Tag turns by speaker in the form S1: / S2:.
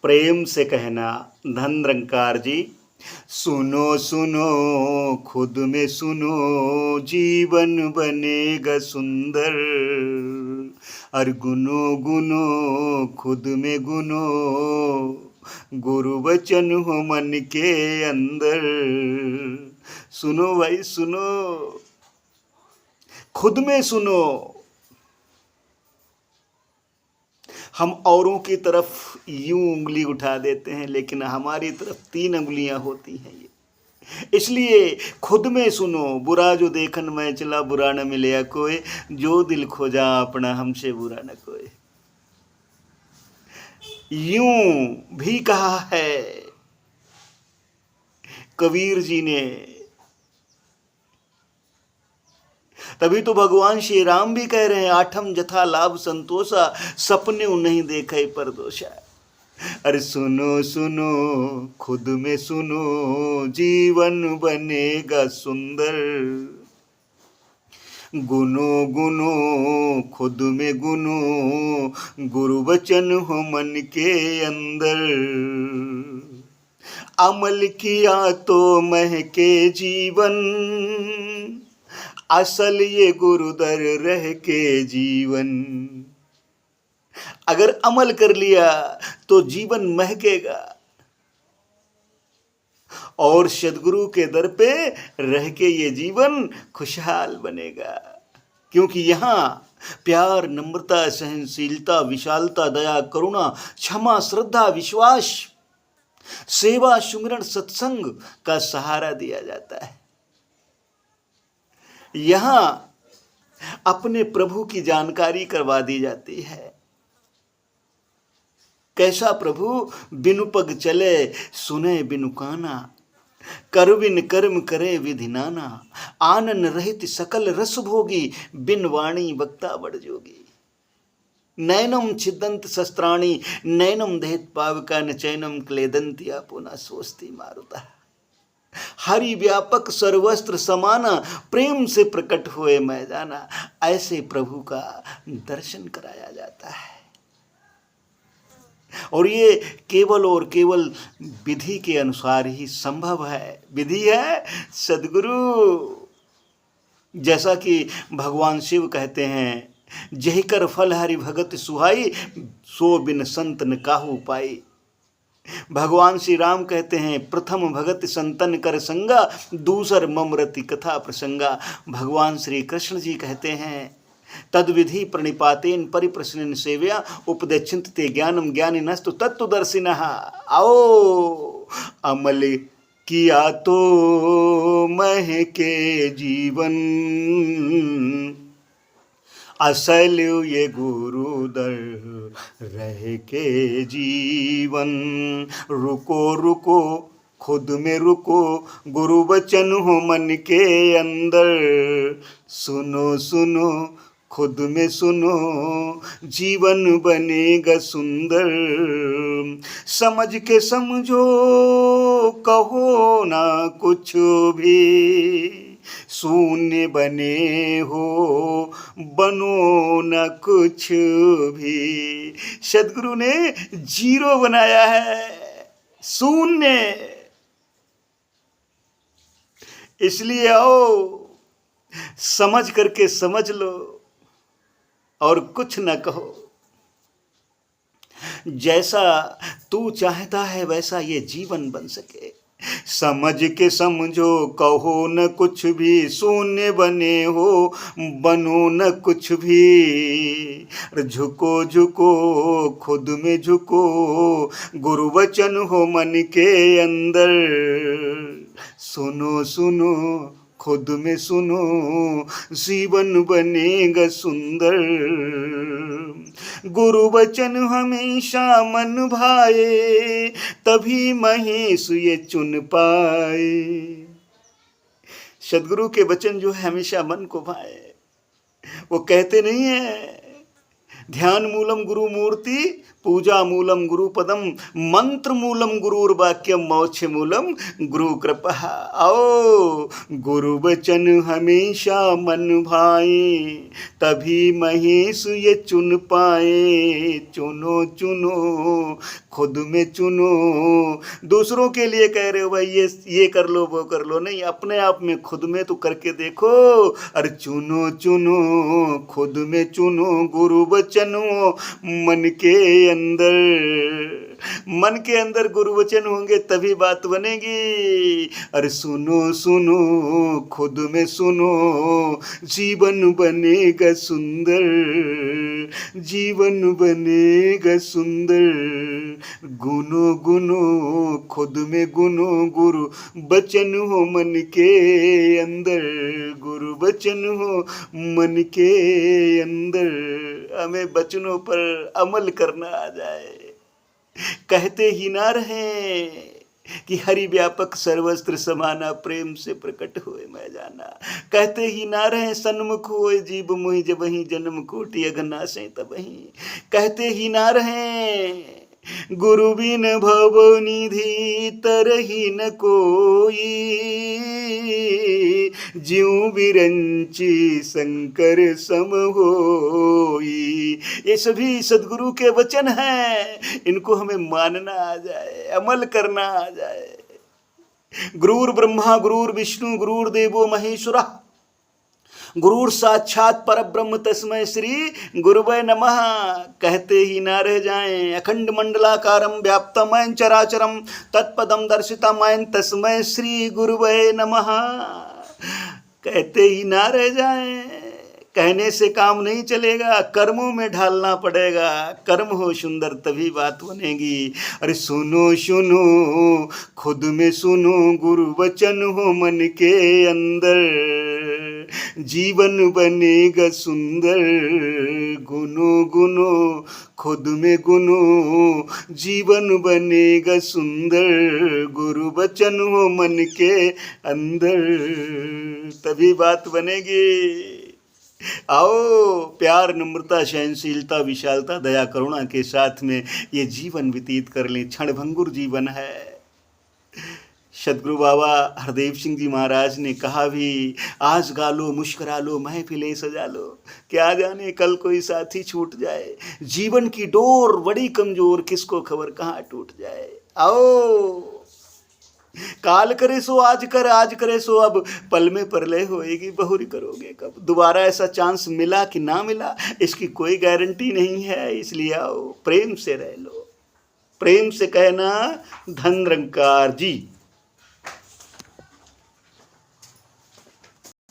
S1: प्रेम से कहना धन निरंकार जी। सुनो सुनो खुद में सुनो, जीवन बनेगा सुंदर। और गुनो गुनो खुद में गुनो, गुरु वचन हो मन के अंदर। सुनो भाई सुनो, खुद में सुनो। हम औरों की तरफ यूं उंगली उठा देते हैं, लेकिन हमारी तरफ 3 उंगलियां होती हैं ये। इसलिए खुद में सुनो। बुरा जो देखन मैं चला, बुरा न मिले कोई, जो दिल खोजा अपना हमसे बुरा न कोई। यूं भी कहा है कबीर जी ने। तभी तो भगवान श्री राम भी कह रहे हैं, आठम जथा लाभ संतोषा, सपने नहीं देखे पर दोषा। अरे सुनो सुनो खुद में सुनो, जीवन बनेगा सुंदर। गुनो गुनो खुद में गुनो, गुरु वचन हो मन के अंदर। अमल किया तो महके जीवन, असल ये गुरुदर रह के जीवन। अगर अमल कर लिया तो जीवन महकेगा, और सदगुरु के दर पे रह के ये जीवन खुशहाल बनेगा। क्योंकि यहाँ प्यार, नम्रता, सहनशीलता, विशालता, दया, करुणा, क्षमा, श्रद्धा, विश्वास, सेवा, सुमिरन, सत्संग का सहारा दिया जाता है। यहाँ अपने प्रभु की जानकारी करवा दी जाती है। कैसा प्रभु? बिनु पग चले सुने बिनु काना, कर बिन कर्म करे विधि नाना। आनन रहित सकल रस भोगी, बिन वाणी वक्ता बड़ जोगी। नैनम छिदंत शस्त्राणि, नैनम दहेत पावका, न चैनम क्लेदंती पुनः स्वस्ति मारुता। हरि व्यापक सर्वस्त्र समाना, प्रेम से प्रकट हुए मैं जाना। ऐसे प्रभु का दर्शन कराया जाता है। और ये केवल और केवल विधि के अनुसार ही संभव है। विधि है सदगुरु। जैसा कि भगवान शिव कहते हैं, जहि कर फल हरि भगत सुहाई, सो बिन संत न काहू पाई। भगवान श्री राम कहते हैं, प्रथम भगत संतन कर संगा, दूसर ममरति कथा प्रसंगा। भगवान श्री कृष्ण जी कहते हैं, तद विधि प्रणिपातेन परिप्रश्नेन सेव्या, उपदेक्षन्ते ज्ञानम ज्ञानिनस्तु तत्त्वदर्शिनः। आओ अमल किया तो महके जीवन, असल ये गुरुदर रह के जीवन। रुको रुको खुद में रुको, गुरु वचन हो मन के अंदर। सुनो सुनो खुद में सुनो, जीवन बनेगा सुंदर। समझ के समझो, कहो ना कुछ भी, शून्य बने हो बनो न कुछ भी। सदगुरु ने जीरो बनाया है, शून्य। इसलिए आओ समझ करके समझ लो और कुछ न कहो। जैसा तू चाहता है वैसा ये जीवन बन सके। समझ के समझो, कहो न कुछ भी, शून्य बने हो बनो न कुछ भी। झुको झुको खुद में झुको, गुरु वचन हो मन के अंदर। सुनो सुनो खुद में सुनो, जीवन बनेगा सुंदर। गुरु वचन हमेशा मन भाए, तभी महेश ये चुन पाए। सदगुरु के वचन जो है हमेशा मन को भाए। वो कहते नहीं है, ध्यान मूलम गुरु मूर्ति पूजा मूलम गुरुपदम, मंत्र मूलम गुरुर्वाक्यम, मोक्ष मूलम गुरु कृपा। आओ गुरु वचन हमेशा मन भाए, तभी महेश ये चुन पाए। चुनो चुनो खुद में चुनो। दूसरों के लिए कह रहे हो भाई ये कर लो वो कर लो, नहीं, अपने आप में खुद में तो करके देखो। अरे चुनो चुनो खुद में चुनो, गुरु वचनो मन के अंदर। मन के अंदर गुरु वचन होंगे तभी बात बनेगी। अरे सुनो सुनो खुद में सुनो, जीवन बनेगा सुंदर, जीवन बनेगा सुंदर। गुनो गुनो खुद में गुनो, गुरु वचन हो मन के अंदर, गुरु वचन हो मन के अंदर। हमें वचनों पर अमल करना आ जाए। कहते ही ना रहें कि हरि व्यापक सर्वस्त्र समाना, प्रेम से प्रकट होए मैं जाना। कहते ही ना रहें सन्मुख होए जीव मोहि, जबहि जन्म कोटि अघना से तबहि। कहते ही ना रहें गुरु बिन भव निधि तरहि न कोई, ज्यों विरंची शंकर सम होई। ये सभी सदगुरु के वचन हैं, इनको हमें मानना आ जाए, अमल करना आ जाए। गुरुर् ब्रह्मा गुरुर्विष्णु गुरुर्देवो महेश्वरः, गुरुर साक्षात परब्रह्म तस्मै श्री गुरुवे नमः। कहते ही ना रह जाएं। अखंड मंडलाकारं व्याप्तमयं चराचरं, तत्पदं दर्शितमयं तस्मै श्री गुरुवे नमः। कहते ही ना रह जाएं। कहने से काम नहीं चलेगा, कर्मों में ढालना पड़ेगा। कर्म हो सुंदर तभी बात बनेगी। अरे सुनो सुनो खुद में सुनो, गुरु वचन हो मन के अंदर, जीवन बनेगा सुंदर। गुनो गुनो खुद में गुनो, जीवन बनेगा सुंदर। गुरु वचन हो मन के अंदर, तभी बात बनेगी। आओ प्यार, नम्रता, सहनशीलता, विशालता, दया, करुणा के साथ में ये जीवन व्यतीत कर लें। क्षणभंगुर जीवन है। सदगुरु बाबा हरदेव सिंह जी महाराज ने कहा भी, आज गा लो मुस्करा लो महफिलें सजा लो, क्या जाने कल कोई साथी छूट जाए। जीवन की डोर बड़ी कमजोर, किसको खबर कहाँ टूट जाए। आओ काल करे सो आज कर, आज करे सो अब, पल में परलय होएगी बहुरी करोगे कब। दोबारा ऐसा चांस मिला कि ना मिला इसकी कोई गारंटी नहीं है। इसलिए आओ प्रेम से रह लो, प्रेम से कहना धन निरंकार जी।